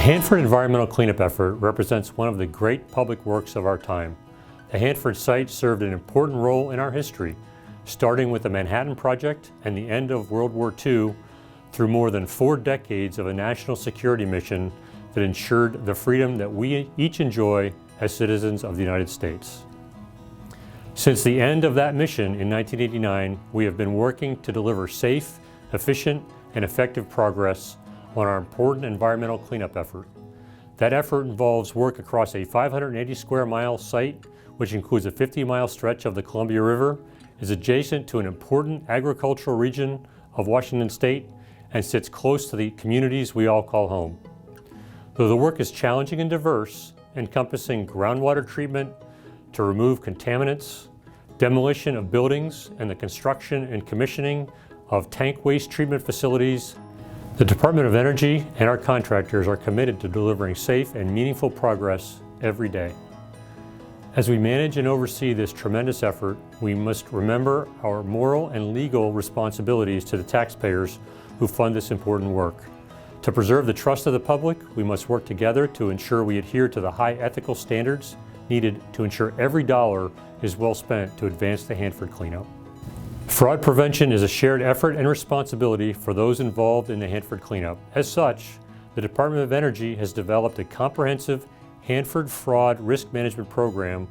Hanford environmental cleanup effort represents one of the great public works of our time. The Hanford site served an important role in our history, starting with the Manhattan Project and the end of World War II through more than 4 decades of a national security mission that ensured the freedom that we each enjoy as citizens of the United States. Since the end of that mission in 1989, we have been working to deliver safe, efficient, and effective progress on our important environmental cleanup effort. That effort involves work across a 580 square mile site, which includes a 50-mile stretch of the Columbia River, is adjacent to an important agricultural region of Washington State, and sits close to the communities we all call home. Though the work is challenging and diverse, encompassing groundwater treatment to remove contaminants, demolition of buildings, and the construction and commissioning of tank waste treatment facilities, the Department of Energy and our contractors are committed to delivering safe and meaningful progress every day. As we manage and oversee this tremendous effort, we must remember our moral and legal responsibilities to the taxpayers who fund this important work. To preserve the trust of the public, we must work together to ensure we adhere to the high ethical standards needed to ensure every dollar is well spent to advance the Hanford cleanup. Fraud prevention is a shared effort and responsibility for those involved in the Hanford cleanup. As such, the Department of Energy has developed a comprehensive Hanford Fraud Risk Management Program,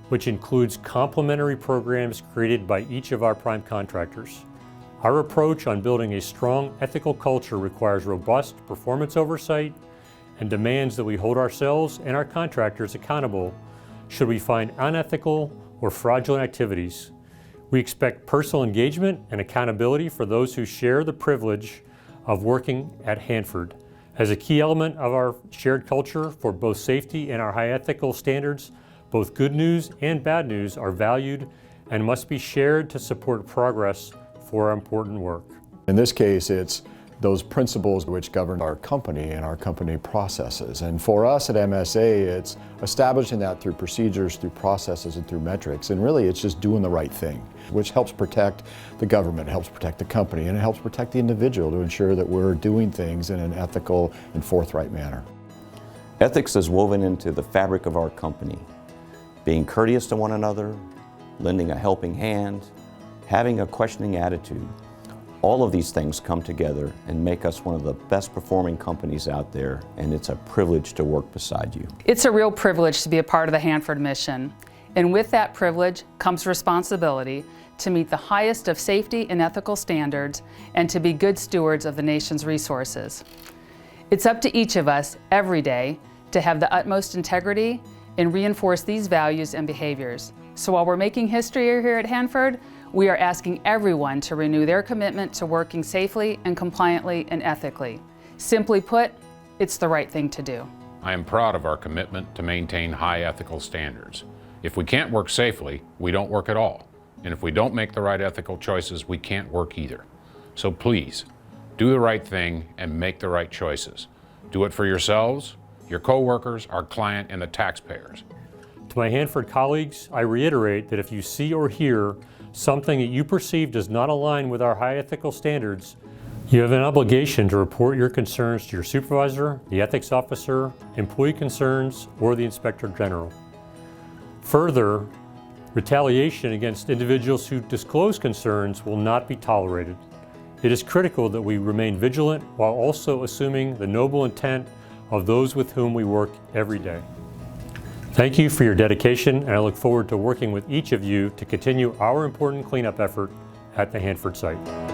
which includes complementary programs created by each of our prime contractors. Our approach on building a strong ethical culture requires robust performance oversight and demands that we hold ourselves and our contractors accountable should we find unethical or fraudulent activities. We expect personal engagement and accountability for those who share the privilege of working at Hanford. As a key element of our shared culture for both safety and our high ethical standards, both good news and bad news are valued and must be shared to support progress for our important work. In this case, it's those principles which govern our company and our company processes. And for us at MSA, it's establishing that through procedures, through processes, and through metrics. And really, it's just doing the right thing, which helps protect the government, helps protect the company, and it helps protect the individual to ensure that we're doing things in an ethical and forthright manner. Ethics is woven into the fabric of our company. Being courteous to one another, lending a helping hand, having a questioning attitude. All of these things come together and make us one of the best performing companies out there, and it's a privilege to work beside you. It's a real privilege to be a part of the Hanford mission, and with that privilege comes responsibility to meet the highest of safety and ethical standards and to be good stewards of the nation's resources. It's up to each of us every day to have the utmost integrity and reinforce these values and behaviors. So while we're making history here at Hanford, we are asking everyone to renew their commitment to working safely and compliantly and ethically. Simply put, it's the right thing to do. I am proud of our commitment to maintain high ethical standards. If we can't work safely, we don't work at all. And if we don't make the right ethical choices, we can't work either. So please, do the right thing and make the right choices. Do it for yourselves, your coworkers, our client, and the taxpayers. To my Hanford colleagues, I reiterate that if you see or hear something that you perceive does not align with our high ethical standards, you have an obligation to report your concerns to your supervisor, the ethics officer, employee concerns, or the inspector general. Further, retaliation against individuals who disclose concerns will not be tolerated. It is critical that we remain vigilant while also assuming the noble intent of those with whom we work every day. Thank you for your dedication, and I look forward to working with each of you to continue our important cleanup effort at the Hanford site.